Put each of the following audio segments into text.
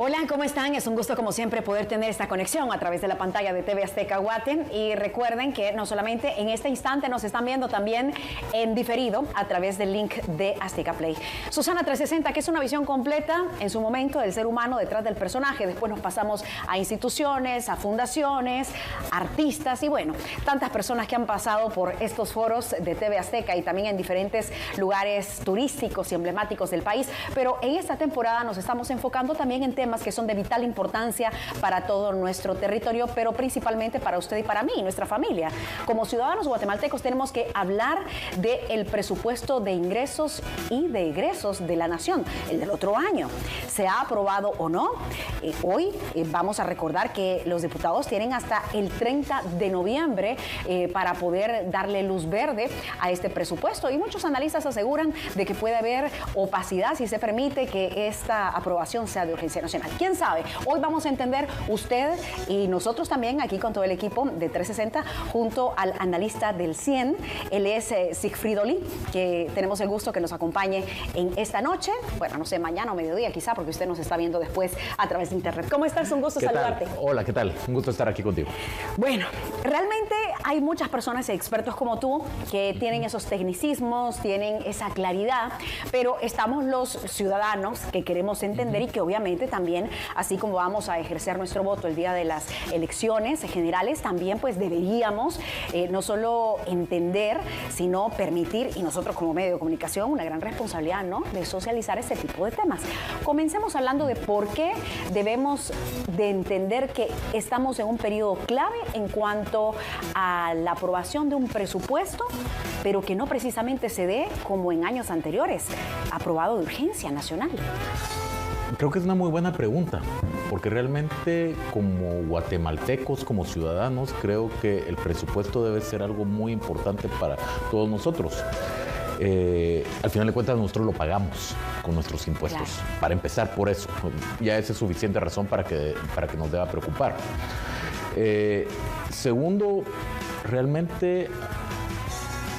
Hola, ¿cómo están? Es un gusto como siempre poder tener esta conexión a través de la pantalla de TV Azteca Guate, y recuerden que no solamente en este instante nos están viendo, también en diferido a través del link de Azteca Play. Susana 360, que es una visión completa en su momento del ser humano detrás del personaje. Después nos pasamos a instituciones, a fundaciones, artistas y bueno, tantas personas que han pasado por estos foros de TV Azteca y también en diferentes lugares turísticos y emblemáticos del país. Pero en esta temporada nos estamos enfocando también en temas que son de vital importancia para todo nuestro territorio, pero principalmente para usted y para mí, nuestra familia. Como ciudadanos guatemaltecos tenemos que hablar del presupuesto de ingresos y de egresos de la nación, el del otro año. ¿Se ha aprobado o no? Hoy vamos a recordar que los diputados tienen hasta el 30 de noviembre para poder darle luz verde a este presupuesto, y muchos analistas aseguran de que puede haber opacidad si se permite que esta aprobación sea de urgencia nacional. ¿Quién sabe? Hoy vamos a entender, usted y nosotros también, aquí con todo el equipo de 360, junto al analista del CIEN. Él es Sigfrido Lee, que tenemos el gusto que nos acompañe en esta noche. Bueno, no sé, mañana o mediodía quizá, porque usted nos está viendo después a través de internet. ¿Cómo estás? Un gusto saludarte. Hola, ¿qué tal? Un gusto estar aquí contigo. Bueno, realmente hay muchas personas expertos como tú que tienen esos tecnicismos, tienen esa claridad, pero estamos los ciudadanos que queremos entender y que obviamente también, así como vamos a ejercer nuestro voto el día de las elecciones generales, también pues deberíamos no solo entender, sino permitir, y nosotros como medio de comunicación, una gran responsabilidad, ¿no?, de socializar este tipo de temas. Comencemos hablando de por qué debemos de entender que estamos en un periodo clave en cuanto a la aprobación de un presupuesto, pero que no precisamente se dé como en años anteriores, aprobado de urgencia nacional. Creo que es una muy buena pregunta, porque realmente como guatemaltecos, como ciudadanos, creo que el presupuesto debe ser algo muy importante para todos nosotros. Al final de cuentas nosotros lo pagamos con nuestros impuestos, claro. Para empezar por eso, ya esa es suficiente razón para que nos deba preocupar. Segundo, realmente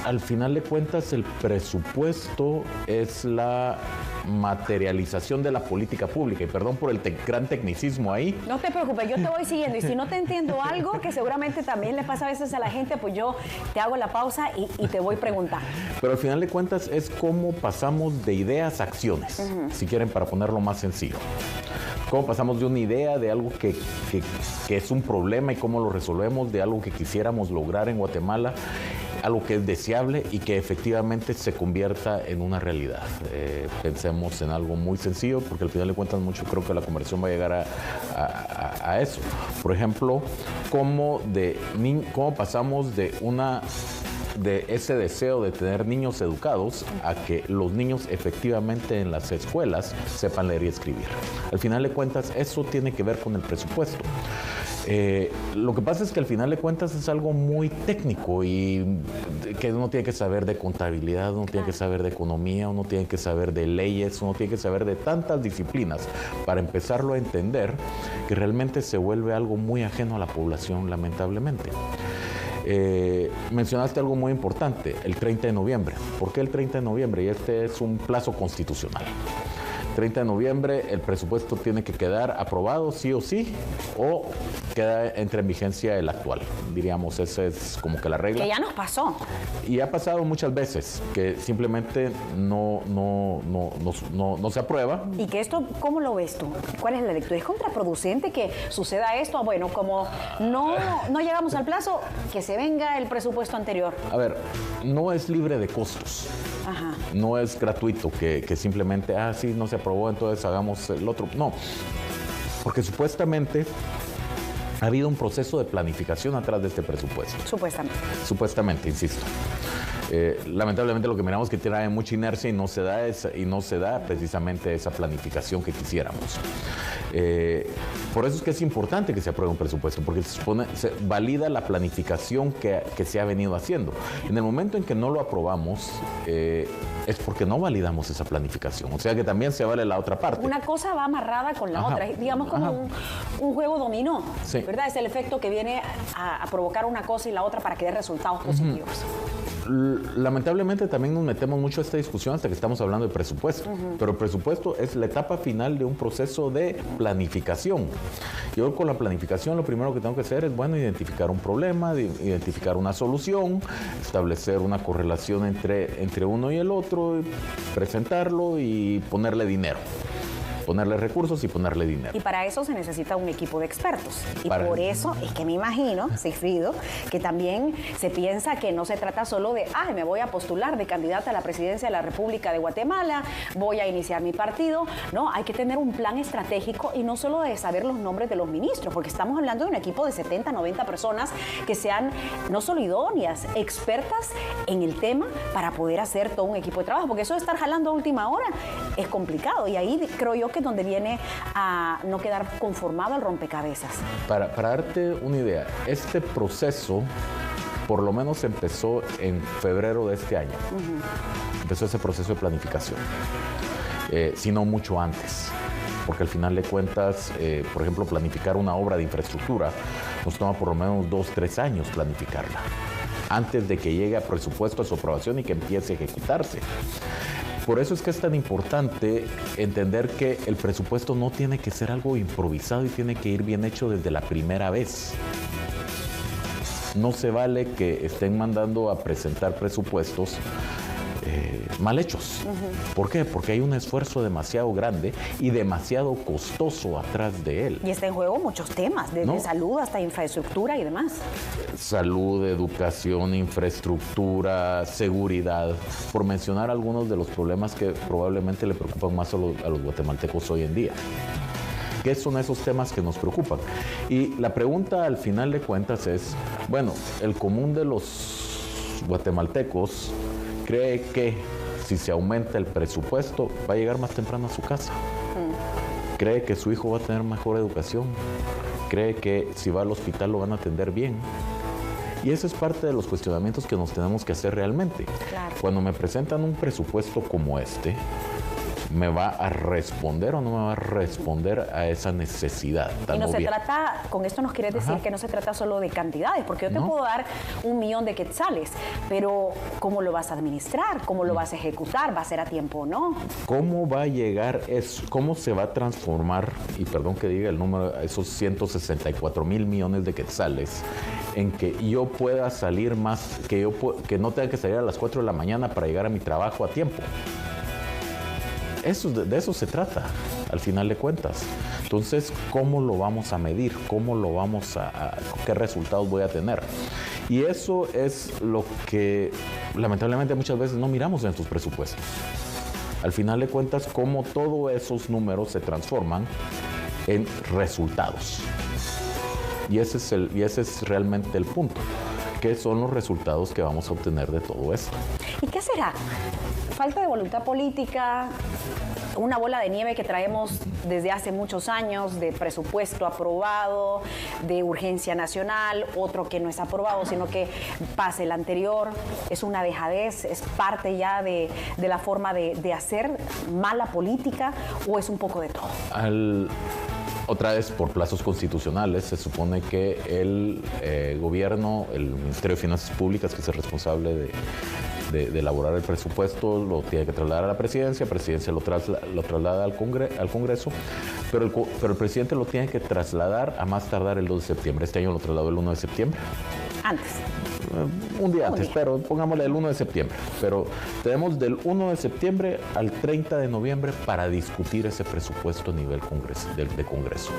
al final de cuentas el presupuesto es la materialización de la política pública, y perdón por el gran tecnicismo ahí. No te preocupes, yo te voy siguiendo, y si no te entiendo algo, que seguramente también le pasa a veces a la gente, pues yo te hago la pausa y te voy preguntando. Pero al final de cuentas es cómo pasamos de ideas a acciones, si quieren, para ponerlo más sencillo. Cómo pasamos de una idea, de algo que es un problema, y cómo lo resolvemos, de algo que quisiéramos lograr en Guatemala, algo que es deseable y que efectivamente se convierta en una realidad. Pensemos en algo muy sencillo, porque al final de cuentas mucho creo que la conversión va a llegar a eso. Por ejemplo, cómo pasamos de ese deseo de tener niños educados a que los niños efectivamente en las escuelas sepan leer y escribir. Al final de cuentas eso tiene que ver con el presupuesto. Lo que pasa es que al final de cuentas es algo muy técnico, y que uno tiene que saber de contabilidad, uno tiene que saber de economía, uno tiene que saber de leyes, uno tiene que saber de tantas disciplinas para empezarlo a entender, que realmente se vuelve algo muy ajeno a la población, lamentablemente. Mencionaste algo muy importante, el 30 de noviembre. ¿Por qué el 30 de noviembre? Y este es un plazo constitucional. 30 de noviembre el presupuesto tiene que quedar aprobado sí o sí, o entra en vigencia el actual. Diríamos, esa es como que la regla. Que ya nos pasó. Y ha pasado muchas veces que simplemente no se aprueba. ¿Y que esto, cómo lo ves tú? ¿Cuál es la lectura? ¿Es contraproducente que suceda esto? Bueno, como no llegamos al plazo, que se venga el presupuesto anterior. A ver, no es libre de costos. Ajá. No es gratuito que simplemente, sí, no se aprobó, entonces hagamos el otro. No, porque supuestamente ha habido un proceso de planificación atrás de este presupuesto. Supuestamente. Supuestamente, insisto. Lamentablemente lo que miramos es que tiene mucha inercia y no se da precisamente esa planificación que quisiéramos. Por eso es que es importante que se apruebe un presupuesto, porque se valida la planificación que se ha venido haciendo. En el momento en que no lo aprobamos, es porque no validamos esa planificación. O sea que también se vale la otra parte. Una cosa va amarrada con la otra, digamos como un juego dominó, ¿verdad? Es el efecto que viene a provocar una cosa y la otra para que dé resultados positivos. Lamentablemente también nos metemos mucho a esta discusión hasta que estamos hablando de presupuesto, pero el presupuesto es la etapa final de un proceso de planificación. Yo con la planificación lo primero que tengo que hacer es, bueno, identificar un problema, identificar una solución, establecer una correlación entre uno y el otro, presentarlo y ponerle dinero. Ponerle recursos y ponerle dinero. Y para eso se necesita un equipo de expertos. Y por eso es que me imagino, Sigfrido, que también se piensa que no se trata solo de, me voy a postular de candidata a la presidencia de la República de Guatemala, voy a iniciar mi partido. No, hay que tener un plan estratégico y no solo de saber los nombres de los ministros, porque estamos hablando de un equipo de 70, 90 personas que sean no solo idóneas, expertas en el tema para poder hacer todo un equipo de trabajo, porque eso de estar jalando a última hora es complicado y ahí creo yo que es donde viene a no quedar conformado el rompecabezas. Para darte una idea, este proceso por lo menos empezó en febrero de este año. Empezó ese proceso de planificación, si no mucho antes. Porque al final de cuentas, por ejemplo, planificar una obra de infraestructura nos toma por lo menos 2, 3 años planificarla, antes de que llegue a presupuesto, a su aprobación y que empiece a ejecutarse. Por eso es que es tan importante entender que el presupuesto no tiene que ser algo improvisado y tiene que ir bien hecho desde la primera vez. No se vale que estén mandando a presentar presupuestos mal hechos. ¿Por qué? Porque hay un esfuerzo demasiado grande y demasiado costoso atrás de él. Y está en juego muchos temas, desde salud hasta infraestructura y demás. Salud, educación, infraestructura, seguridad, por mencionar algunos de los problemas que probablemente le preocupan más a los guatemaltecos hoy en día. ¿Qué son esos temas que nos preocupan? Y la pregunta al final de cuentas es, bueno, el común de los guatemaltecos cree que si se aumenta el presupuesto va a llegar más temprano a su casa. Cree que su hijo va a tener mejor educación. Cree que si va al hospital lo van a atender bien. Y eso es parte de los cuestionamientos que nos tenemos que hacer realmente. Claro. Cuando me presentan un presupuesto como este, ¿me va a responder o no me va a responder a esa necesidad tan Y no obvia? se trata, con esto nos quiere decir que no se trata solo de cantidades, porque yo te puedo dar 1 millón de quetzales, pero ¿cómo lo vas a administrar? ¿Cómo lo vas a ejecutar? ¿Va a ser a tiempo o no? ¿Cómo va a llegar eso? ¿Cómo se va a transformar, y perdón que diga el número, esos 164,000 millones de quetzales, en que yo pueda salir más, que no tenga que salir a las 4 de la mañana para llegar a mi trabajo a tiempo? De eso se trata, al final de cuentas. Entonces, ¿cómo lo vamos a medir? ¿Cómo lo vamos qué resultados voy a tener? Y eso es lo que lamentablemente muchas veces no miramos en estos presupuestos. Al final de cuentas, cómo todos esos números se transforman en resultados. Y ese es realmente el punto. ¿Qué son los resultados que vamos a obtener de todo esto? ¿Y qué será? Falta de voluntad política, una bola de nieve que traemos desde hace muchos años, de presupuesto aprobado, de urgencia nacional, otro que no es aprobado, sino que pase el anterior. Es una dejadez, es parte ya de la forma de hacer mala política, o es un poco de todo. Otra vez, por plazos constitucionales, se supone que el gobierno, el Ministerio de Finanzas Públicas, que es el responsable de elaborar el presupuesto, lo tiene que trasladar a la presidencia lo traslada al Congreso, pero el presidente lo tiene que trasladar a más tardar el 2 de septiembre. Este año lo trasladó el 1 de septiembre. Antes. Un día antes, pero pongámosle el 1 de septiembre. Pero tenemos del 1 de septiembre al 30 de noviembre para discutir ese presupuesto a nivel de Congreso.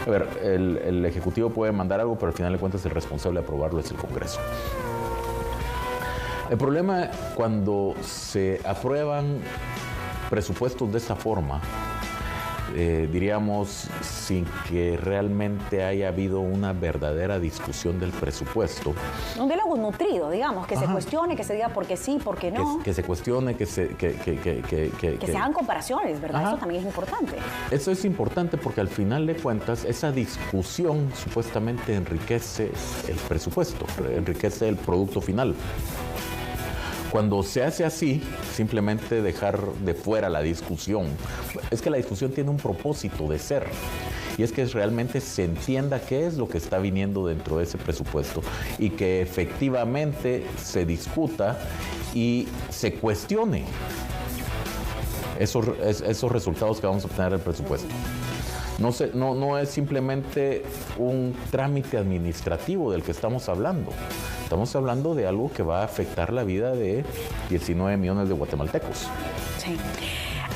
A ver, el Ejecutivo puede mandar algo, pero al final de cuentas el responsable de aprobarlo es el Congreso. El problema cuando se aprueban presupuestos de esta forma, diríamos, sin que realmente haya habido una verdadera discusión del presupuesto. Un diálogo nutrido, digamos, que se cuestione, que se diga por qué sí, por qué no. Que se cuestione, que se hagan comparaciones, ¿verdad? Eso también es importante. Eso es importante porque al final de cuentas esa discusión supuestamente enriquece el presupuesto, enriquece el producto final. Cuando se hace así, simplemente dejar de fuera la discusión, es que la discusión tiene un propósito de ser. y es que realmente se entienda qué es lo que está viniendo dentro de ese presupuesto y que efectivamente se discuta y se cuestione esos resultados que vamos a obtener del presupuesto. No es simplemente un trámite administrativo del que estamos hablando. Estamos hablando de algo que va a afectar la vida de 19 millones de guatemaltecos. Sí.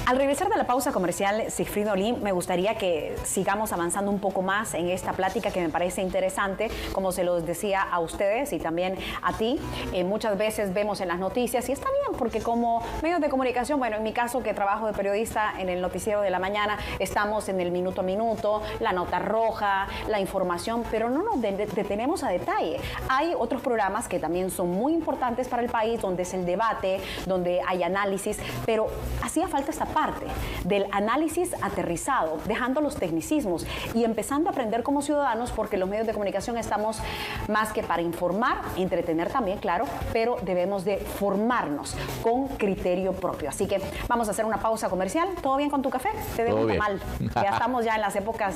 Al regresar de la pausa comercial, Sigfrido Olí, me gustaría que sigamos avanzando un poco más en esta plática que me parece interesante, como se los decía a ustedes y también a ti. Muchas veces vemos en las noticias, y está bien, porque como medios de comunicación, bueno, en mi caso que trabajo de periodista en el noticiero de la mañana, estamos en el minuto a minuto, la nota roja, la información, pero no nos detenemos a detalle. Hay otros programas que también son muy importantes para el país, donde es el debate, donde hay análisis, pero hacía falta esta parte del análisis aterrizado, dejando los tecnicismos y empezando a aprender como ciudadanos, porque los medios de comunicación estamos más que para informar, entretener también, claro, pero debemos de formarnos con criterio propio. Así que vamos a hacer una pausa comercial. ¿Todo bien con tu café? Te dejo un tamal. Ya estamos ya en las épocas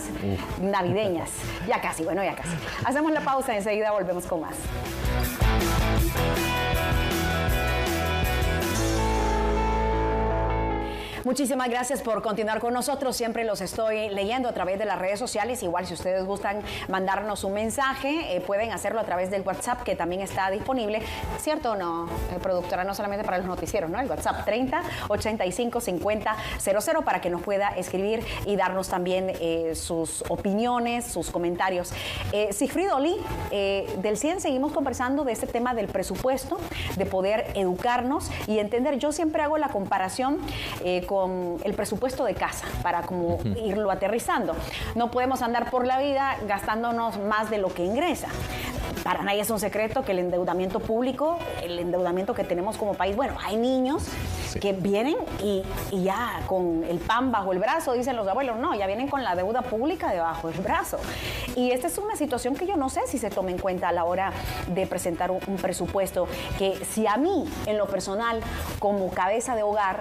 navideñas. Ya casi, bueno, ya casi. Hacemos la pausa, enseguida volvemos con más. Muchísimas gracias por continuar con nosotros. Siempre los estoy leyendo a través de las redes sociales. Igual, si ustedes gustan mandarnos un mensaje, pueden hacerlo a través del WhatsApp, que también está disponible. ¿Cierto o no, productora? No solamente para los noticieros, ¿no? El WhatsApp 30-85-50-00 para que nos pueda escribir y darnos también sus opiniones, sus comentarios. Sigfrido Olí, del CIEN seguimos conversando de este tema del presupuesto, de poder educarnos y entender. Yo siempre hago la comparación con el presupuesto de casa, para como irlo aterrizando. No podemos andar por la vida gastándonos más de lo que ingresa. Para nadie es un secreto que el endeudamiento público, el endeudamiento que tenemos como país, bueno, hay niños que vienen y ya con el pan bajo el brazo, dicen los abuelos, no, ya vienen con la deuda pública debajo del brazo. Y esta es una situación que yo no sé si se toma en cuenta a la hora de presentar un presupuesto, que si a mí, en lo personal, como cabeza de hogar,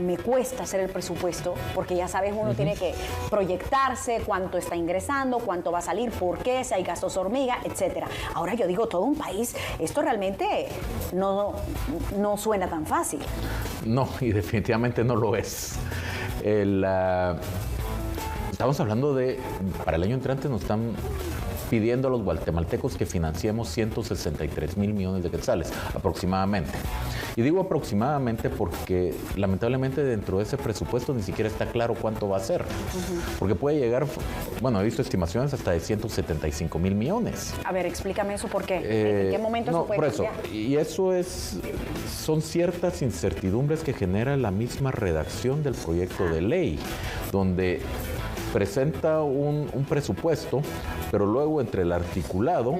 me cuesta hacer el presupuesto, porque ya sabes, uno tiene que proyectarse cuánto está ingresando, cuánto va a salir, por qué, si hay gastos hormiga, etcétera. Ahora yo digo, todo un país, esto realmente no suena tan fácil. No, y definitivamente no lo es. Estamos hablando de, para el año entrante nos están pidiendo a los guatemaltecos que financiemos 163 mil millones de quetzales, aproximadamente. Y digo aproximadamente porque lamentablemente dentro de ese presupuesto ni siquiera está claro cuánto va a ser. Porque puede llegar, bueno, he visto estimaciones hasta de 175 mil millones. A ver, explícame eso, ¿por qué? ¿En qué momento no, se puede cambiar? Y eso son ciertas incertidumbres que genera la misma redacción del proyecto de ley, donde presenta un presupuesto, pero luego entre el articulado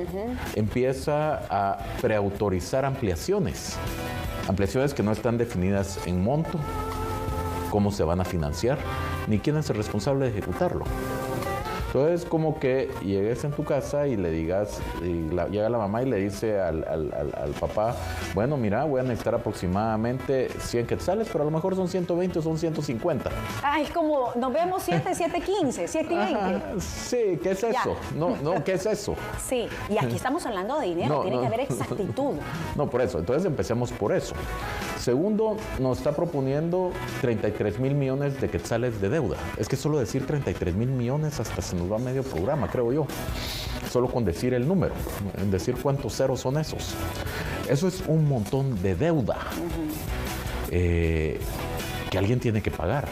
empieza a preautorizar ampliaciones que no están definidas en monto, cómo se van a financiar, ni quién es el responsable de ejecutarlo. Entonces, como que llegues en tu casa y le digas, llega la mamá y le dice al papá, bueno, mira, voy a necesitar aproximadamente 100 quetzales, pero a lo mejor son 120 o son 150. Ah, es como, nos vemos 715, 720. Sí, ¿qué es eso? No, ¿qué es eso? Sí, y aquí estamos hablando de dinero, tiene que haber exactitud. No, por eso, entonces empecemos por eso. Segundo, nos está proponiendo 33 mil millones de quetzales de deuda. Es que solo decir 33 mil millones hasta se nos va medio programa, creo yo. Solo con decir el número, en decir cuántos ceros son esos. Eso es un montón de deuda que alguien tiene que pagar.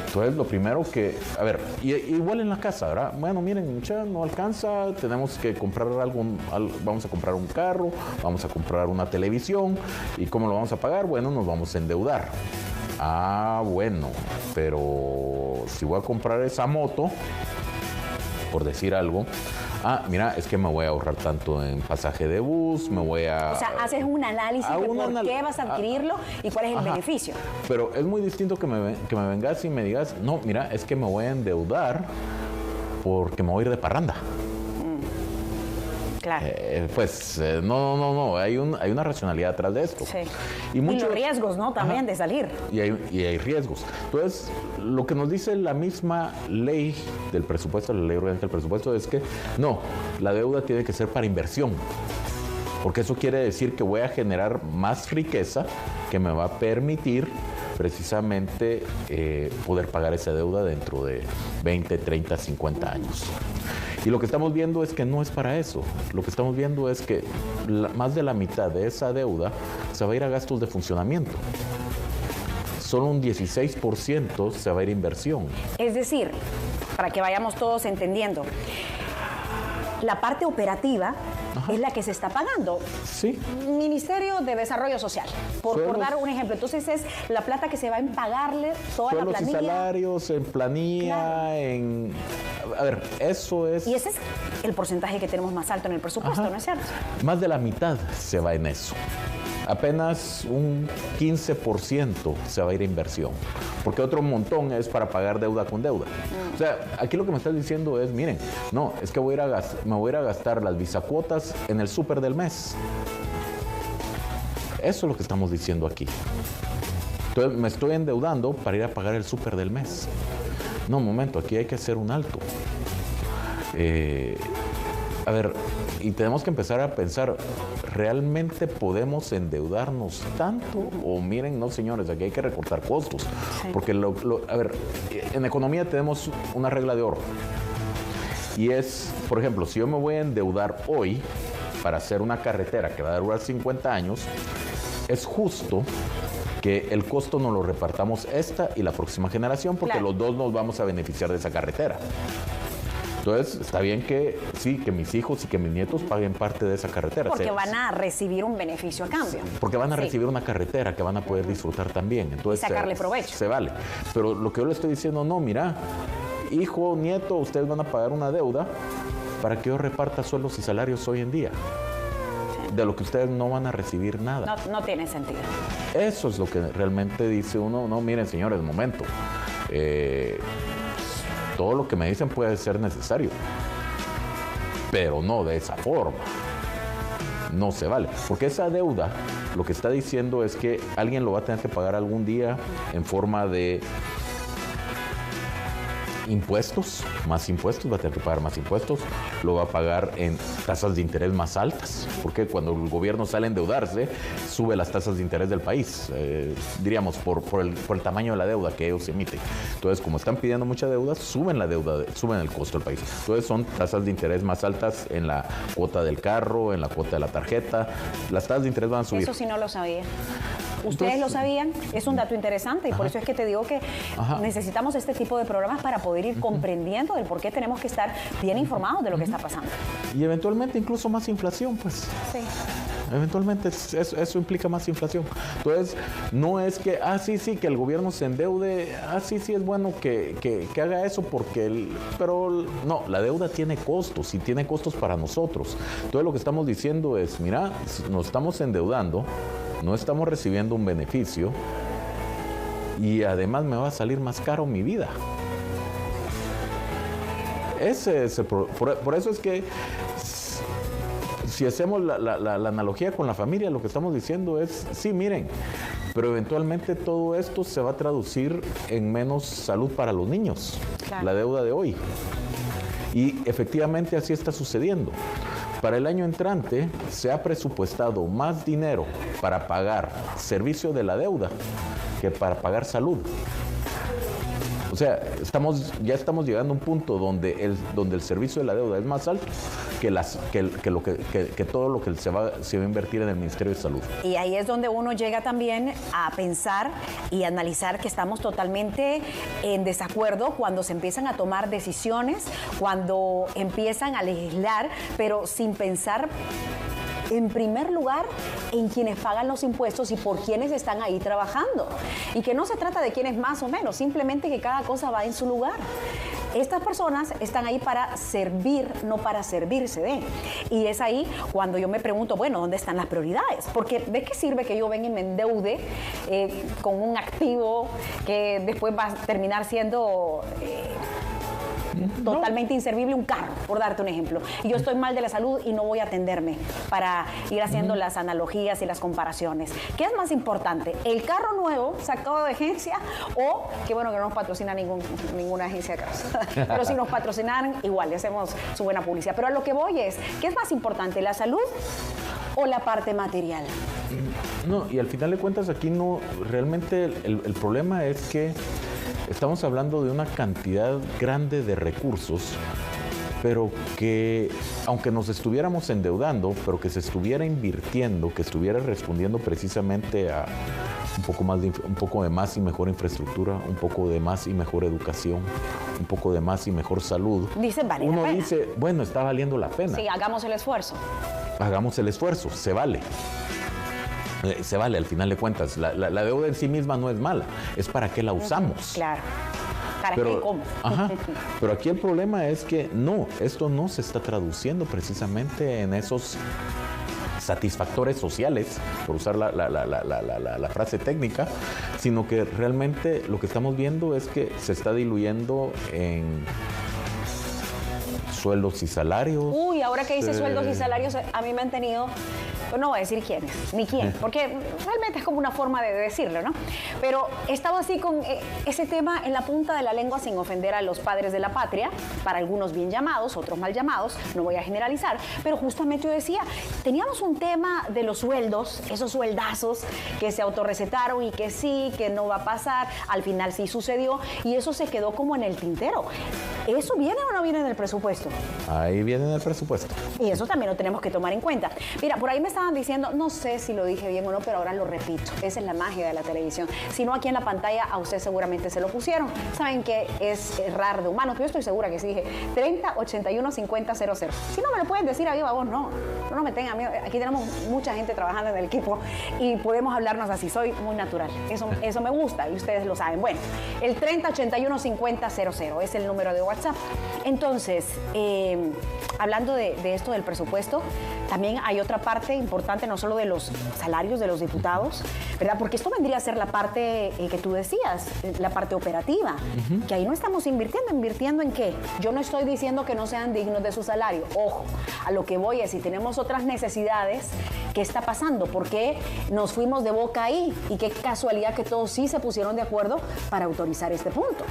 Entonces, lo primero que, a ver, igual en la casa, ¿verdad? Bueno, miren, no alcanza, tenemos que comprar vamos a comprar un carro, vamos a comprar una televisión, ¿y cómo lo vamos a pagar? Bueno, nos vamos a endeudar. Ah, bueno, pero si voy a comprar esa moto, por decir algo, mira, es que me voy a ahorrar tanto en pasaje de bus, me voy a... O sea, haces un análisis de por qué vas a adquirirlo y cuál es el beneficio. Pero es muy distinto que me vengas y me digas, no, mira, es que me voy a endeudar porque me voy a ir de parranda. Claro. No, hay una racionalidad atrás de esto. Sí. Y los riesgos, ¿no? También de salir. Y hay riesgos. Entonces, lo que nos dice la misma ley del presupuesto, la ley orgánica del presupuesto, es que no, la deuda tiene que ser para inversión. Porque eso quiere decir que voy a generar más riqueza que me va a permitir precisamente poder pagar esa deuda dentro de 20, 30, 50 años. Y lo que estamos viendo es que no es para eso. Lo que estamos viendo es que más de la mitad de esa deuda se va a ir a gastos de funcionamiento. Solo un 16% se va a ir a inversión. Es decir, para que vayamos todos entendiendo, la parte operativa es la que se está pagando. Sí. Ministerio de Desarrollo Social, por dar un ejemplo. Entonces es la plata que se va a pagarle toda la planilla. Sueldos y salarios, en planilla, claro. A ver, eso es... Y ese es el porcentaje que tenemos más alto en el presupuesto, ¿no es cierto? Más de la mitad se va en eso. Apenas un 15% se va a ir a inversión, porque otro montón es para pagar deuda con deuda. O sea, aquí lo que me estás diciendo es, miren, no, es que me voy a ir a gastar las bisacuotas en el súper del mes. Eso es lo que estamos diciendo aquí. Entonces, me estoy endeudando para ir a pagar el súper del mes. No, un momento, aquí hay que hacer un alto. A ver, y tenemos que empezar a pensar, ¿realmente podemos endeudarnos tanto? O miren, no señores, aquí hay que recortar costos. Sí. Porque, a ver, en economía tenemos una regla de oro. Y es, por ejemplo, si yo me voy a endeudar hoy para hacer una carretera que va a durar 50 años, es justo que el costo nos lo repartamos esta y la próxima generación, porque claro, los dos nos vamos a beneficiar de esa carretera. Entonces, está bien que sí, que mis hijos y que mis nietos paguen parte de esa carretera. Porque van a recibir un beneficio a cambio. Porque van a recibir una carretera que van a poder disfrutar también. Entonces, y sacarle provecho. Se vale. Pero lo que yo le estoy diciendo, no, mira, hijo, nieto, ustedes van a pagar una deuda para que yo reparta sueldos y salarios hoy en día. De lo que ustedes no van a recibir nada. No tiene sentido. Eso es lo que realmente dice uno. No, miren, señores, momento. Todo lo que me dicen puede ser necesario, pero no de esa forma. No se vale. Porque esa deuda, lo que está diciendo es que alguien lo va a tener que pagar algún día en forma de impuestos, más impuestos, va a tener que pagar más impuestos, lo va a pagar en tasas de interés más altas, porque cuando el gobierno sale a endeudarse, sube las tasas de interés del país, diríamos, por el tamaño de la deuda que ellos emiten. Entonces, como están pidiendo mucha deuda, suben la deuda, suben el costo del país. Entonces, son tasas de interés más altas en la cuota del carro, en la cuota de la tarjeta. Las tasas de interés van a subir. Eso sí no lo sabía. ¿Ustedes lo sabían? Es un dato interesante y por eso es que te digo que necesitamos este tipo de programas para poder ir comprendiendo el por qué tenemos que estar bien informados de lo que está pasando. Y eventualmente incluso más inflación, pues. Sí. Eventualmente eso implica más inflación. Entonces, no es que, sí, que el gobierno se endeude, sí, es bueno que haga eso porque, pero no, la deuda tiene costos y tiene costos para nosotros. Entonces, lo que estamos diciendo es, mira, nos estamos endeudando, no estamos recibiendo un beneficio y además me va a salir más caro mi vida. Por eso es que si hacemos la analogía con la familia, lo que estamos diciendo es, sí, miren, pero eventualmente todo esto se va a traducir en menos salud para los niños, claro, la deuda de hoy. Y efectivamente así está sucediendo. Para el año entrante se ha presupuestado más dinero para pagar servicio de la deuda que para pagar salud. O sea, ya estamos llegando a un punto donde el servicio de la deuda es más alto que todo lo que se va a invertir en el Ministerio de Salud. Y ahí es donde uno llega también a pensar y analizar que estamos totalmente en desacuerdo cuando se empiezan a tomar decisiones, cuando empiezan a legislar, pero sin pensar en primer lugar en quienes pagan los impuestos y por quienes están ahí trabajando. Y que no se trata de quienes más o menos, simplemente que cada cosa va en su lugar. Estas personas están ahí para servir, no para servirse de. Y es ahí cuando yo me pregunto, bueno, ¿dónde están las prioridades? Porque ¿de qué sirve que yo venga y me endeude con un activo que después va a terminar siendo totalmente inservible un carro, por darte un ejemplo. Y yo estoy mal de la salud y no voy a atenderme para ir haciendo las analogías y las comparaciones. ¿Qué es más importante? ¿El carro nuevo sacado de agencia o, que bueno que no nos patrocina ninguna agencia de carros, pero si nos patrocinaran, igual le hacemos su buena publicidad. Pero a lo que voy es, ¿qué es más importante, la salud o la parte material? No, y al final de cuentas aquí no, realmente el problema es que estamos hablando de una cantidad grande de recursos, pero que aunque nos estuviéramos endeudando, pero que se estuviera invirtiendo, que estuviera respondiendo precisamente a un poco de más y mejor infraestructura, un poco de más y mejor educación, un poco de más y mejor salud. Uno dice, bueno, está valiendo la pena. Sí, hagamos el esfuerzo. Hagamos el esfuerzo, se vale. Se vale, al final de cuentas. La deuda en sí misma no es mala, es para qué la usamos. Claro. ¿Para qué y cómo? Ajá, pero aquí el problema es que no, esto no se está traduciendo precisamente en esos satisfactores sociales, por usar la frase técnica, sino que realmente lo que estamos viendo es que se está diluyendo en sueldos y salarios. Uy, ahora que dice sueldos y salarios, a mí me han tenido, no voy a decir quiénes, ni quién, porque realmente es como una forma de decirlo, ¿no? Pero he estado así con ese tema en la punta de la lengua sin ofender a los padres de la patria, para algunos bien llamados, otros mal llamados, no voy a generalizar, pero justamente yo decía, teníamos un tema de los sueldos, esos sueldazos que se autorrecetaron y que sí, que no va a pasar, al final sí sucedió y eso se quedó como en el tintero. ¿Eso viene o no viene en el presupuesto? Ahí viene en el presupuesto. Y eso también lo tenemos que tomar en cuenta. Mira, por ahí me estaban diciendo, no sé si lo dije bien o no, pero ahora lo repito. Esa es la magia de la televisión. Si no, aquí en la pantalla a usted seguramente se lo pusieron. Saben que es errar de humanos, pero yo estoy segura que sí dije 30 81 50 00. Si no me lo pueden decir a viva voz, no me tengan miedo. Aquí tenemos mucha gente trabajando en el equipo y podemos hablarnos así. Soy muy natural. Eso me gusta y ustedes lo saben. Bueno, el 30 81 50 00 es el número de WhatsApp. Entonces, hablando de esto del presupuesto, también hay otra parte importante, no solo de los salarios de los diputados, ¿verdad? Porque esto vendría a ser la parte que tú decías, la parte operativa, que ahí no estamos ¿invirtiendo en qué? Yo no estoy diciendo que no sean dignos de su salario, ojo, a lo que voy es, si tenemos otras necesidades, ¿qué está pasando? ¿Por qué nos fuimos de boca ahí? Y qué casualidad que todos sí se pusieron de acuerdo para autorizar este punto.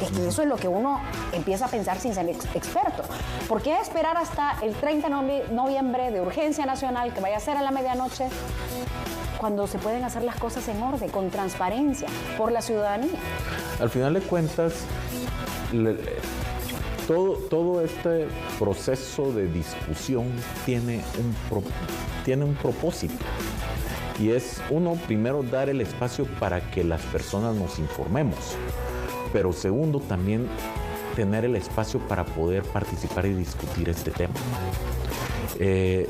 Es que eso es lo que uno empieza a pensar sin ser experto. ¿Por qué esperar hasta el 30 de noviembre de urgencia nacional, que vaya a ser a la medianoche, cuando se pueden hacer las cosas en orden, con transparencia, por la ciudadanía? Al final de cuentas, todo este proceso de discusión tiene un propósito. Y es, uno, primero, dar el espacio para que las personas nos informemos. Pero segundo, también tener el espacio para poder participar y discutir este tema.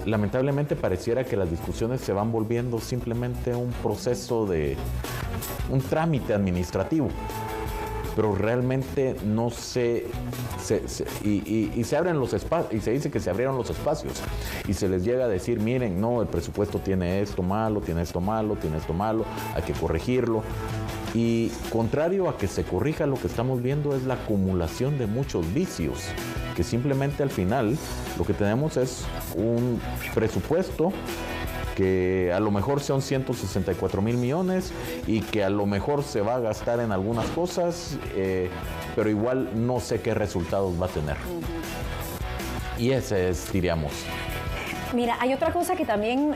Lamentablemente pareciera que las discusiones se van volviendo simplemente un proceso un trámite administrativo, pero realmente no se abren los espacios, y se dice que se abrieron los espacios, y se les llega a decir, miren, no, el presupuesto tiene esto malo, tiene esto malo, tiene esto malo, hay que corregirlo. Y contrario a que se corrija, lo que estamos viendo es la acumulación de muchos vicios, que simplemente al final lo que tenemos es un presupuesto que a lo mejor son 164 mil millones y que a lo mejor se va a gastar en algunas cosas, pero igual no sé qué resultados va a tener. Y ese es, diríamos. Mira, hay otra cosa que también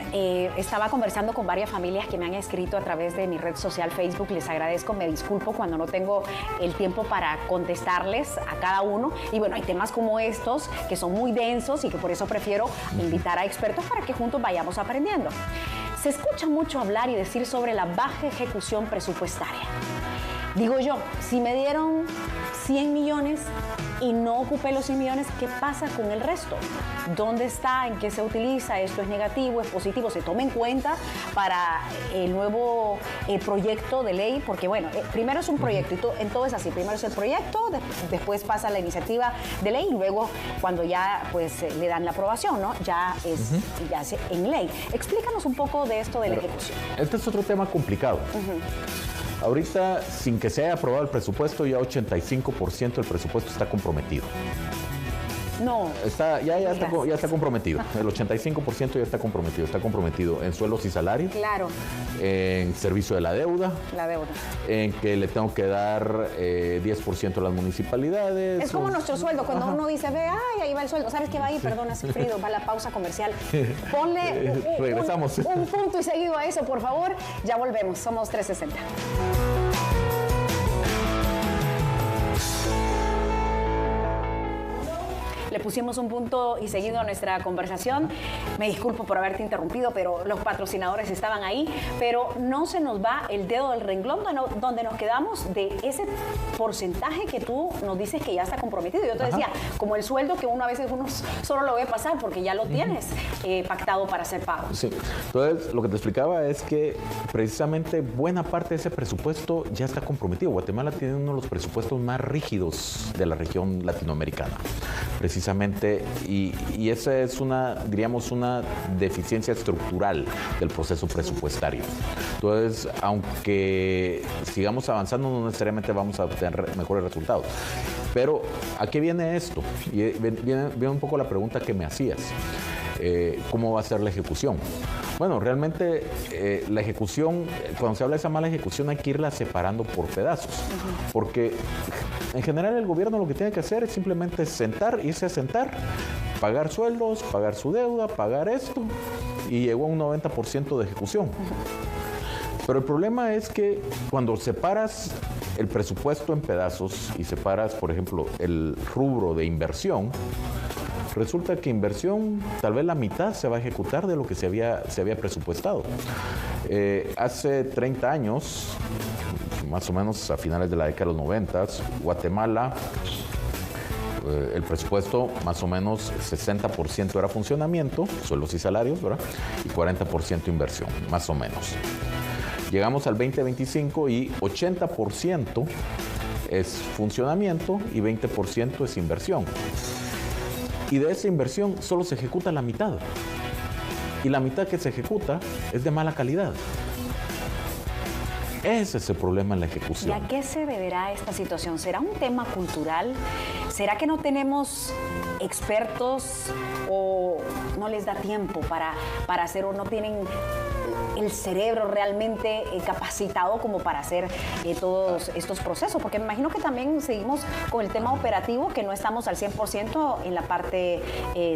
estaba conversando con varias familias que me han escrito a través de mi red social Facebook. Les agradezco, me disculpo cuando no tengo el tiempo para contestarles a cada uno. Y bueno, hay temas como estos que son muy densos y que por eso prefiero invitar a expertos para que juntos vayamos aprendiendo. Se escucha mucho hablar y decir sobre la baja ejecución presupuestaria. Digo yo, si me dieron 100 millones y no ocupé los 100 millones, ¿qué pasa con el resto? ¿Dónde está? ¿En qué se utiliza? ¿Esto es negativo? ¿Es positivo? ¿Se toma en cuenta para el nuevo proyecto de ley? Porque bueno, primero es un proyecto y en todo es así. Primero es el proyecto, después pasa la iniciativa de ley y luego cuando ya pues le dan la aprobación, ¿no? Ya es en ley. Explícanos un poco de esto de la ejecución. Este es otro tema complicado. Ahorita, sin que se haya aprobado el presupuesto, ya 85% del presupuesto está comprometido. No. Ya está comprometido. El 85% ya está comprometido en sueldos y salarios. Claro. En servicio de la deuda. La deuda. En que le tengo que dar 10% a las municipalidades. Es como nuestro sueldo, cuando uno dice, ve, ay, ahí va el sueldo. ¿Sabes qué va ahí? Perdona, Sigfrido, va la pausa comercial. Ponle regresamos. Un punto y seguido a eso, por favor. Ya volvemos. Somos 360. Le pusimos un punto y seguido a nuestra conversación. Me disculpo por haberte interrumpido, pero los patrocinadores estaban ahí. Pero no se nos va el dedo del renglón donde nos quedamos de ese porcentaje que tú nos dices que ya está comprometido. Yo te decía, como el sueldo que uno a veces solo lo ve pasar porque ya lo tienes pactado para hacer pago. Sí. Entonces, lo que te explicaba es que precisamente buena parte de ese presupuesto ya está comprometido. Guatemala tiene uno de los presupuestos más rígidos de la región latinoamericana. Precisamente, y esa es una deficiencia estructural del proceso presupuestario. Entonces, aunque sigamos avanzando, no necesariamente vamos a obtener mejores resultados. Pero, ¿a qué viene esto? Y viene un poco la pregunta que me hacías. ¿Cómo va a ser la ejecución? Bueno, realmente la ejecución, cuando se habla de esa mala ejecución, hay que irla separando por pedazos. Porque en general el gobierno lo que tiene que hacer es simplemente irse a sentar, pagar sueldos, pagar su deuda, pagar esto, y llegó a un 90% de ejecución. Pero el problema es que cuando separas el presupuesto en pedazos y separas, por ejemplo, el rubro de inversión, resulta que inversión, tal vez la mitad se va a ejecutar de lo que se había presupuestado. Hace 30 años, más o menos a finales de la década de los 90, Guatemala, el presupuesto más o menos 60% era funcionamiento, sueldos y salarios, ¿verdad? Y 40% inversión, más o menos. Llegamos al 2025 y 80% es funcionamiento y 20% es inversión. Y de esa inversión solo se ejecuta la mitad. Y la mitad que se ejecuta es de mala calidad. Ese es el problema en la ejecución. ¿Y a qué se deberá esta situación? ¿Será un tema cultural? ¿Será que no tenemos expertos o no les da tiempo para hacer, o no tienen el cerebro realmente capacitado como para hacer todos estos procesos? Porque me imagino que también seguimos con el tema operativo, que no estamos al 100% en la parte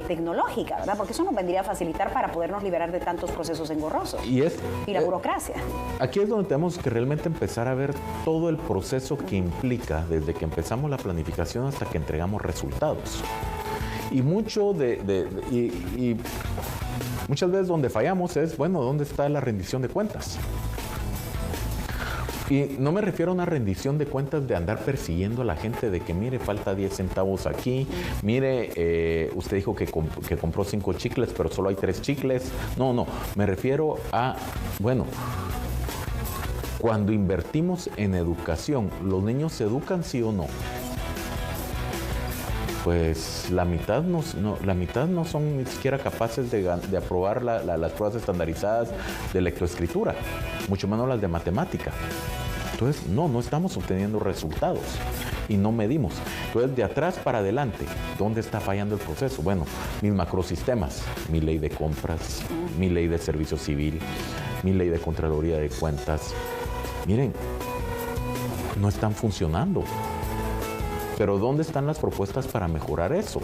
tecnológica, ¿verdad? Porque eso nos vendría a facilitar para podernos liberar de tantos procesos engorrosos. Y la burocracia. Aquí es donde tenemos que realmente empezar a ver todo el proceso que implica desde que empezamos la planificación hasta que entregamos resultados. Y muchas veces donde fallamos es, bueno, ¿dónde está la rendición de cuentas? Y no me refiero a una rendición de cuentas de andar persiguiendo a la gente de que, mire, falta 10 centavos aquí, mire, usted dijo que compró 5 chicles, pero solo hay 3 chicles. No, me refiero a, bueno, cuando invertimos en educación, ¿los niños se educan, sí o no? Pues la mitad no son ni siquiera capaces de aprobar las pruebas estandarizadas de lectoescritura, mucho menos las de matemática. Entonces, no estamos obteniendo resultados y no medimos. Entonces, de atrás para adelante, ¿dónde está fallando el proceso? Bueno, mis macrosistemas, mi ley de compras, mi ley de servicio civil, mi ley de Contraloría de Cuentas, miren, no están funcionando. Pero ¿dónde están las propuestas para mejorar eso?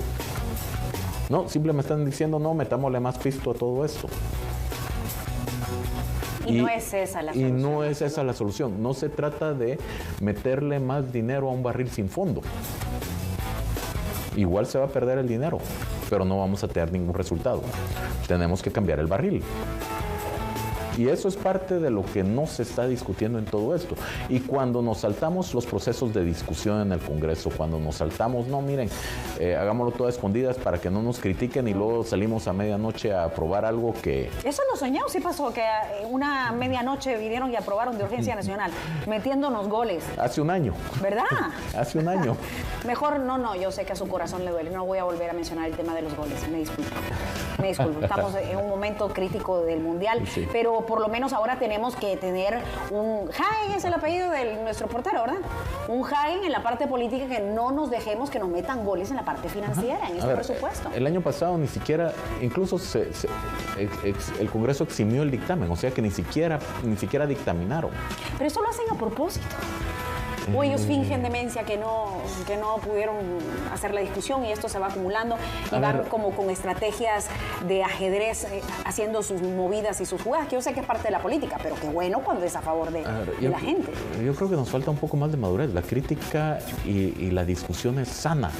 No, simplemente están diciendo, no, metámosle más pisto a todo esto. Y no es esa la solución. Y no es esa la solución. No se trata de meterle más dinero a un barril sin fondo. Igual se va a perder el dinero, pero no vamos a tener ningún resultado. Tenemos que cambiar el barril. Y eso es parte de lo que no se está discutiendo en todo esto. Y cuando nos saltamos los procesos de discusión en el Congreso, cuando nos saltamos, no, miren, hagámoslo todo a escondidas para que no nos critiquen y luego salimos a medianoche a aprobar algo que... Eso lo soñamos, sí pasó, que una medianoche vinieron y aprobaron de urgencia nacional, metiéndonos goles. Hace un año. ¿Verdad? Hace un año. Mejor no, yo sé que a su corazón le duele, no voy a volver a mencionar el tema de los goles, me disculpo. Me disculpo, estamos en un momento crítico del Mundial, sí. Pero por lo menos ahora tenemos que tener un Hagen, es el apellido de nuestro portero, ¿verdad? Un Hagen en la parte política, que no nos dejemos que nos metan goles en la parte financiera, en este presupuesto. El año pasado ni siquiera, incluso el Congreso eximió el dictamen, o sea que ni siquiera dictaminaron. Pero eso lo hacen a propósito. O ellos fingen demencia, que no pudieron hacer la discusión y esto se va acumulando y van como con estrategias de ajedrez haciendo sus movidas y sus jugadas, que yo sé que es parte de la política, pero qué bueno cuando es a favor de la gente. Yo creo que nos falta un poco más de madurez. La crítica y la discusión es sana,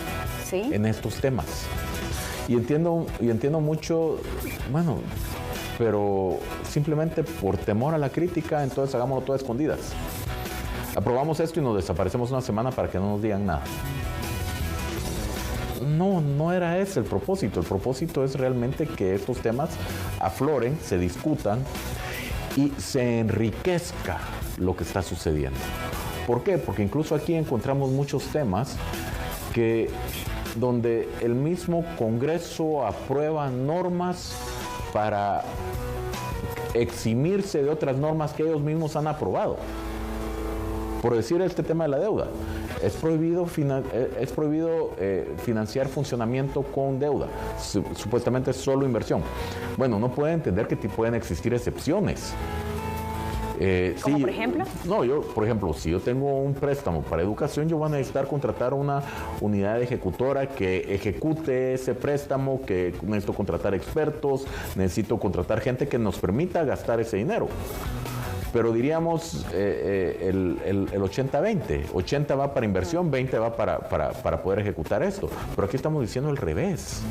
¿sí?, en estos temas. Y entiendo mucho, bueno, pero simplemente por temor a la crítica, entonces hagámoslo todo a escondidas. Aprobamos esto y nos desaparecemos una semana para que no nos digan nada. No era ese el propósito. El propósito es realmente que estos temas afloren, se discutan y se enriquezca lo que está sucediendo. ¿Por qué? Porque incluso aquí encontramos muchos temas donde el mismo Congreso aprueba normas para eximirse de otras normas que ellos mismos han aprobado. Por decir este tema de la deuda, es prohibido financiar funcionamiento con deuda, supuestamente es solo inversión. Bueno, uno puede entender que pueden existir excepciones. ¿Cómo por ejemplo? Por ejemplo, si yo tengo un préstamo para educación, yo voy a necesitar contratar una unidad ejecutora que ejecute ese préstamo, que necesito contratar expertos, necesito contratar gente que nos permita gastar ese dinero. Pero diríamos el 80-20. 80 va para inversión, 20 va para poder ejecutar esto. Pero aquí estamos diciendo al revés.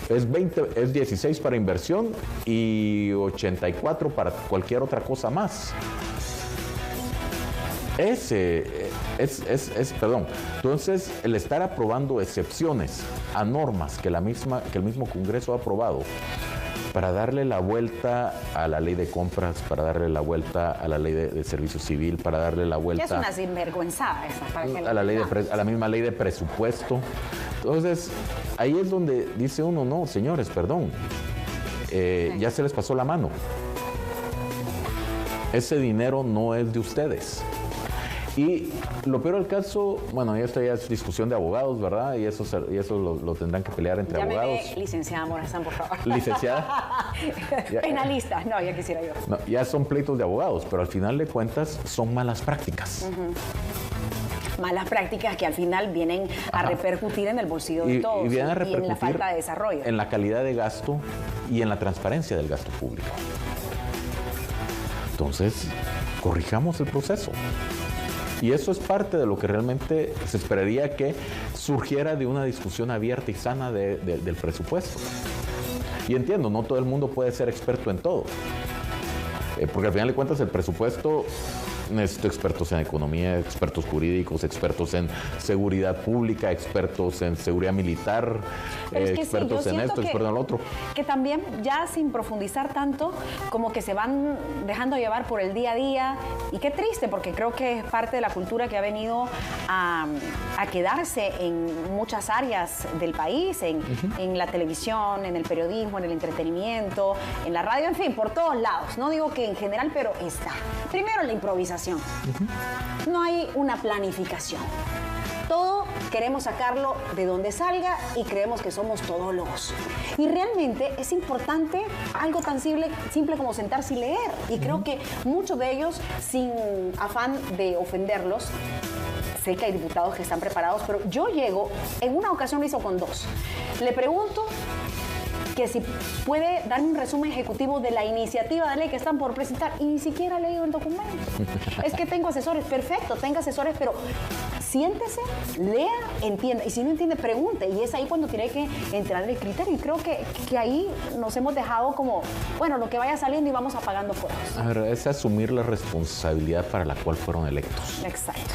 Es 16 para inversión y 84 para cualquier otra cosa más. Entonces, el estar aprobando excepciones a normas que el mismo Congreso ha aprobado, para darle la vuelta a la ley de compras, para darle la vuelta a la ley de servicio civil, para darle la vuelta... Es una sinvergüenzada esa. A la misma ley de presupuesto. Entonces, ahí es donde dice uno, no, señores, perdón, ya se les pasó la mano. Ese dinero no es de ustedes. Y lo peor del caso, bueno, esto ya es discusión de abogados, ¿verdad? Y eso lo tendrán que pelear entre abogados. Licenciada Morazán, por favor. Licenciada. Penalista, no, ya quisiera yo. No, ya son pleitos de abogados, pero al final de cuentas son malas prácticas. Malas prácticas que al final vienen a repercutir en el bolsillo de todos y vienen a repercutir en la falta de desarrollo. En la calidad de gasto y en la transparencia del gasto público. Entonces, corrijamos el proceso. Y eso es parte de lo que realmente se esperaría que surgiera de una discusión abierta y sana del presupuesto. Y entiendo, no todo el mundo puede ser experto en todo. Porque al final de cuentas el presupuesto, necesito expertos en economía, expertos jurídicos, expertos en seguridad pública, expertos en seguridad militar, expertos en esto, expertos en lo otro. Que también ya sin profundizar tanto, como que se van dejando llevar por el día a día. Y qué triste, porque creo que es parte de la cultura que ha venido a quedarse en muchas áreas del país, en la televisión, en el periodismo, en el entretenimiento, en la radio, en fin, por todos lados. No digo que en general, pero está. Primero, la improvisación. No hay una planificación. Todo queremos sacarlo de donde salga y creemos que somos todólogos. Y realmente es importante algo tan simple como sentarse y leer. Y creo que muchos de ellos, sin afán de ofenderlos, sé que hay diputados que están preparados, pero yo llego, en una ocasión lo hizo con dos. Le pregunto que si puede darme un resumen ejecutivo de la iniciativa de ley que están por presentar, y ni siquiera ha leído el documento. Es que tengo asesores, perfecto, tenga asesores, pero siéntese, lea, entienda, y si no entiende, pregunte, y es ahí cuando tiene que entrar el criterio, y creo que ahí nos hemos dejado como, bueno, lo que vaya saliendo y vamos apagando fuegos. A ver, es asumir la responsabilidad para la cual fueron electos. Exacto.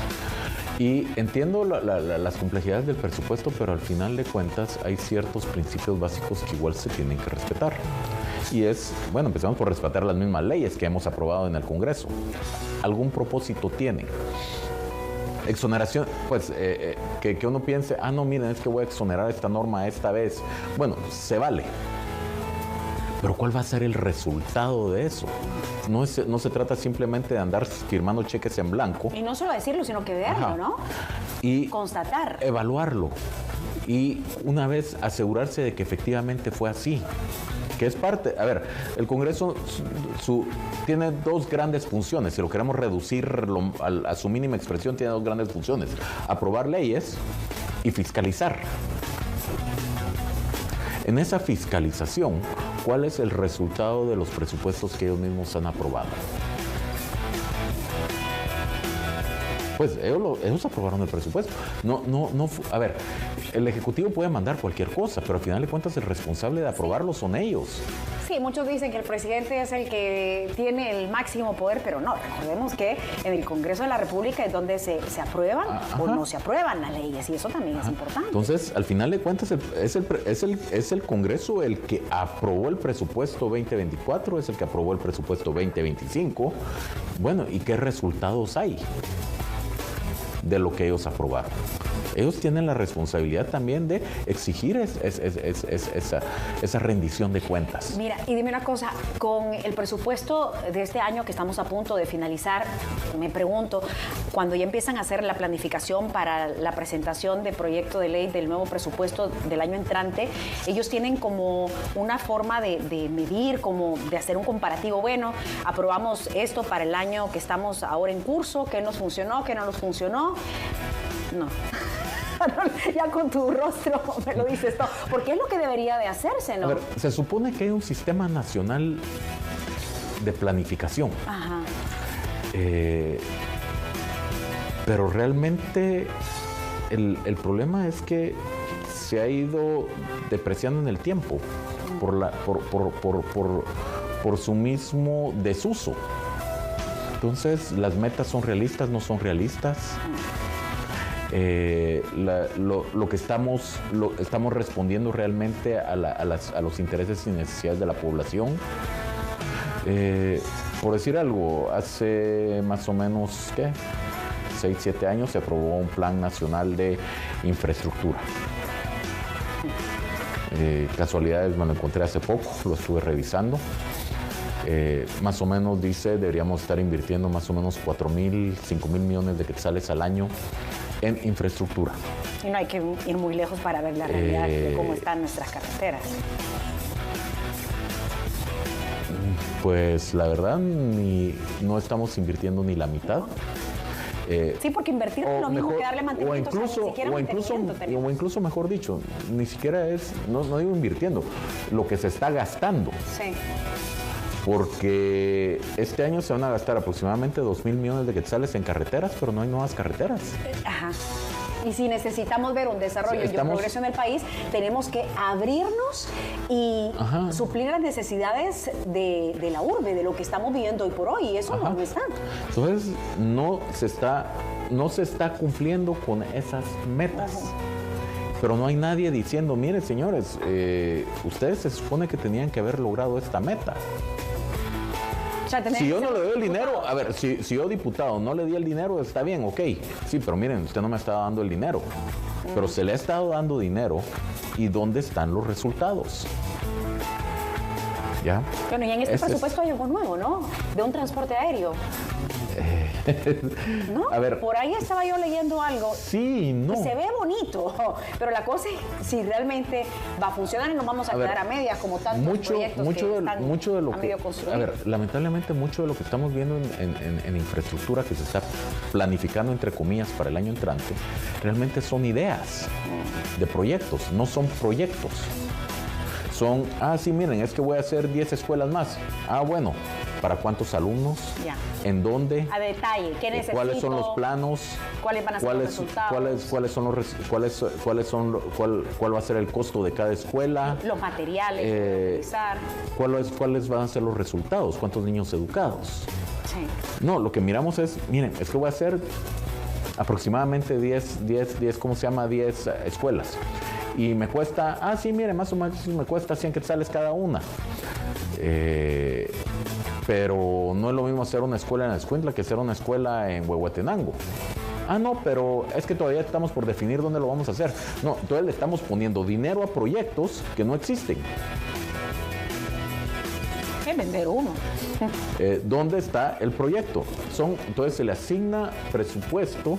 Y entiendo las complejidades del presupuesto, pero al final de cuentas hay ciertos principios básicos que igual se tienen que respetar. Y bueno, empezamos por respetar las mismas leyes que hemos aprobado en el Congreso. ¿Algún propósito tienen? Exoneración, pues que uno piense, no, miren, es que voy a exonerar esta norma esta vez. Bueno, se vale. Pero ¿cuál va a ser el resultado de eso? No se trata simplemente de andar firmando cheques en blanco. Y no solo decirlo, sino que verlo, Ajá. ¿no? Y constatar. Evaluarlo. Y una vez asegurarse de que efectivamente fue así. Que es parte, a ver, el Congreso tiene dos grandes funciones. Si lo queremos reducir a su mínima expresión, tiene dos grandes funciones: aprobar leyes y fiscalizar. En esa fiscalización, ¿cuál es el resultado de los presupuestos que ellos mismos han aprobado? Pues ellos aprobaron el presupuesto. A ver, el Ejecutivo puede mandar cualquier cosa, pero al final de cuentas el responsable de aprobarlo son ellos. Sí, muchos dicen que el presidente es el que tiene el máximo poder, pero no, recordemos que en el Congreso de la República es donde se aprueban o no se aprueban las leyes, y eso también es importante. Entonces, al final de cuentas, es el Congreso el que aprobó el presupuesto 2024, es el que aprobó el presupuesto 2025. Bueno, ¿y qué resultados hay de lo que ellos aprobaron? Ellos tienen la responsabilidad también de exigir esa rendición de cuentas. Mira, y dime una cosa, con el presupuesto de este año que estamos a punto de finalizar, me pregunto, cuando ya empiezan a hacer la planificación para la presentación del proyecto de ley del nuevo presupuesto del año entrante, ellos tienen como una forma de medir, como de hacer un comparativo. Bueno, aprobamos esto para el año que estamos ahora en curso, ¿qué nos funcionó, qué no nos funcionó? No. Ya con tu rostro me lo dices todo, porque es lo que debería de hacerse, ¿no? A ver, se supone que hay un sistema nacional de planificación. Ajá. Pero realmente el problema es que se ha ido depreciando en el tiempo por su mismo desuso. Entonces, las metas son realistas, no son realistas. Lo que estamos respondiendo realmente a los intereses y necesidades de la población. Por decir algo, hace más o menos, 6, 7 años se aprobó un plan nacional de infraestructura. Casualidades, me lo encontré hace poco, lo estuve revisando. Más o menos dice, deberíamos estar invirtiendo más o menos 4.000, 5.000 millones de quetzales al año en infraestructura. Y no hay que ir muy lejos para ver la realidad de cómo están nuestras carreteras. Pues la verdad, no estamos invirtiendo ni la mitad. Sí, porque invertir es lo mismo que darle mantenimiento, o incluso, mejor dicho, ni siquiera no digo invirtiendo, lo que se está gastando. Sí. Porque este año se van a gastar aproximadamente 2.000 millones de quetzales en carreteras, pero no hay nuevas carreteras. Ajá. Y si necesitamos ver un desarrollo y un progreso en el país, tenemos que abrirnos y suplir las necesidades de la urbe, de lo que estamos viviendo hoy por hoy, y eso no está. Entonces, no se está cumpliendo con esas metas. Pero no hay nadie diciendo, mire, señores, ustedes se supone que tenían que haber logrado esta meta. Si yo no le doy el dinero, a ver, si yo diputado no le di el dinero, está bien, ok. Sí, pero miren, usted no me está dando el dinero. Pero se le ha estado dando dinero, ¿y dónde están los resultados? ¿Ya? Bueno, y en este presupuesto hay algo nuevo, ¿no? De un transporte aéreo. ¿No? A ver, por ahí estaba yo leyendo algo. Sí, no. Y se ve bonito, pero la cosa es si realmente va a funcionar y nos vamos a quedar a medias como tantos proyectos que están a medio construir. A ver, lamentablemente mucho de lo que estamos viendo en infraestructura que se está planificando, entre comillas, para el año entrante, realmente son ideas de proyectos, no son proyectos. Son, sí, miren, es que voy a hacer 10 escuelas más. Bueno, ¿para cuántos alumnos? Ya. ¿En dónde? A detalle, ¿qué necesito? ¿Cuáles son los planos? ¿Cuáles van a ser los resultados? ¿Cuál va a ser el costo de cada escuela? Los materiales, utilizar. ¿Cuáles van a ser los resultados? ¿Cuántos niños educados? Sí. No, lo que miramos es, miren, es que voy a hacer aproximadamente 10 escuelas. Y me cuesta, sí, mire, más o menos me cuesta 100 quetzales cada una. Pero no es lo mismo hacer una escuela en Escuintla que hacer una escuela en Huehuetenango. Ah, no, pero es que todavía estamos por definir dónde lo vamos a hacer. No, entonces le estamos poniendo dinero a proyectos que no existen. ¿Qué vender uno? ¿Dónde está el proyecto? Entonces se le asigna presupuesto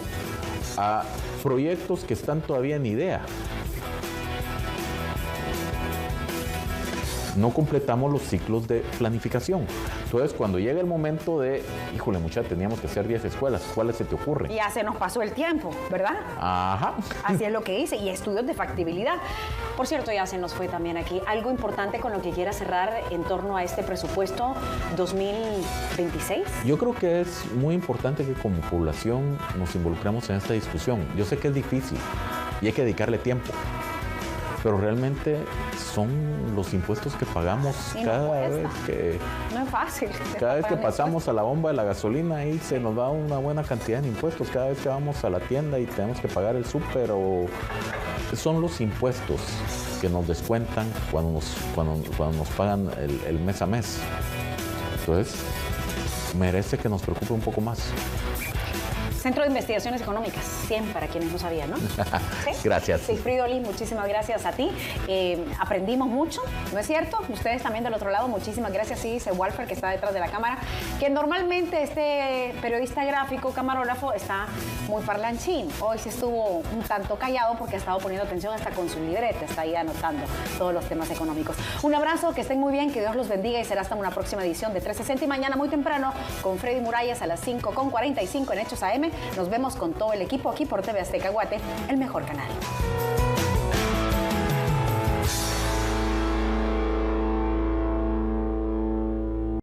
a proyectos que están todavía en idea. No completamos los ciclos de planificación. Entonces, cuando llega el momento de, híjole, muchacha, teníamos que hacer 10 escuelas, ¿cuáles se te ocurren? Ya se nos pasó el tiempo, ¿verdad? Ajá. Así es lo que hice, y estudios de factibilidad. Por cierto, ya se nos fue también aquí. Algo importante con lo que quiera cerrar en torno a este presupuesto 2026. Yo creo que es muy importante que como población nos involucremos en esta discusión. Yo sé que es difícil y hay que dedicarle tiempo, pero realmente son los impuestos que pagamos cada vez que... No es fácil. Cada vez que pasamos a la bomba de la gasolina, ahí se nos da una buena cantidad de impuestos. Cada vez que vamos a la tienda y tenemos que pagar el súper, o son los impuestos que nos descuentan cuando nos pagan el mes a mes. Entonces, merece que nos preocupe un poco más. Centro de Investigaciones Económicas, 100 para quienes no sabían, ¿no? ¿Sí? Gracias. Sigfrido Lee, muchísimas gracias a ti. Aprendimos mucho, ¿no es cierto? Ustedes también del otro lado, muchísimas gracias. Sí, dice Walfer, que está detrás de la cámara, que normalmente este periodista gráfico, camarógrafo, está muy parlanchín. Hoy sí estuvo un tanto callado porque ha estado poniendo atención hasta con su libreta, está ahí anotando todos los temas económicos. Un abrazo, que estén muy bien, que Dios los bendiga, y será hasta una próxima edición de 360, y mañana muy temprano con Freddy Muralles a las 5:45 en Hechos AM. Nos vemos con todo el equipo aquí por TV Azteca Guate, el mejor canal.